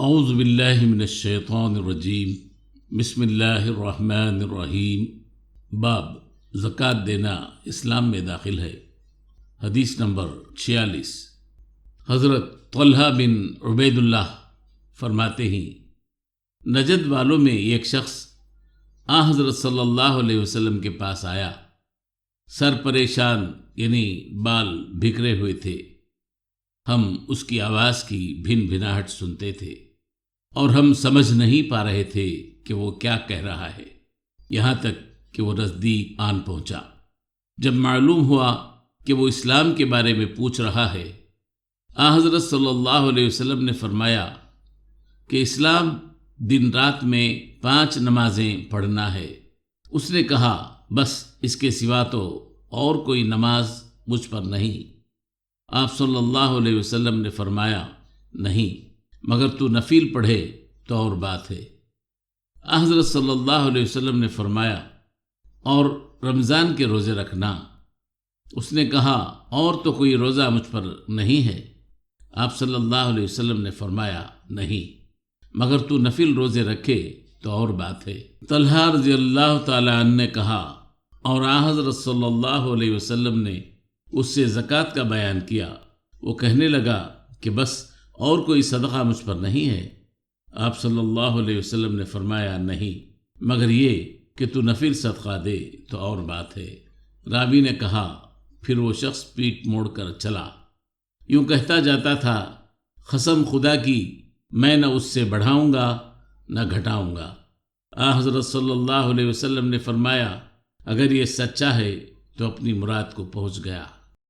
اعوذ باللہ من الشیطان الرجیم بسم اللہ الرحمن الرحیم۔ باب زکوٰۃ دینا اسلام میں داخل ہے۔ حدیث نمبر 46۔ حضرت طلحہ بن عبید اللہ فرماتے ہیں، نجد والوں میں ایک شخص حضرت صلی اللہ علیہ وسلم کے پاس آیا، سر پریشان یعنی بال بکھرے ہوئے تھے۔ ہم اس کی آواز کی بھن بھناہٹ سنتے تھے اور ہم سمجھ نہیں پا رہے تھے کہ وہ کیا کہہ رہا ہے، یہاں تک کہ وہ نزدیک آن پہنچا۔ جب معلوم ہوا کہ وہ اسلام کے بارے میں پوچھ رہا ہے، حضرت صلی اللہ علیہ وسلم نے فرمایا کہ اسلام دن رات میں 5 نمازیں پڑھنا ہے۔ اس نے کہا، بس اس کے سوا تو اور کوئی نماز مجھ پر نہیں۔ آپ صلی اللہ علیہ وسلم نے فرمایا، نہیں، مگر تو نفل پڑھے تو اور بات ہے۔ حضرت صلی اللہ علیہ وسلم نے فرمایا، اور رمضان کے روزے رکھنا۔ اس نے کہا، اور تو کوئی روزہ مجھ پر نہیں ہے۔ آپ صلی اللہ علیہ وسلم نے فرمایا، نہیں، مگر تو نفل روزے رکھے تو اور بات ہے۔ طلحہ رضی اللہ تعالی عنہ نے کہا، اور حضرت صلی اللہ علیہ وسلم نے اس سے زکوٰۃ کا بیان کیا۔ وہ کہنے لگا کہ بس اور کوئی صدقہ مجھ پر نہیں ہے۔ آپ صلی اللہ علیہ وسلم نے فرمایا، نہیں، مگر یہ کہ تو نفل صدقہ دے تو اور بات ہے۔ راوی نے کہا، پھر وہ شخص پیٹ موڑ کر چلا، یوں کہتا جاتا تھا، قسم خدا کی میں نہ اس سے بڑھاؤں گا نہ گھٹاؤں گا۔ حضرت صلی اللہ علیہ وسلم نے فرمایا، اگر یہ سچا ہے تو اپنی مراد کو پہنچ گیا۔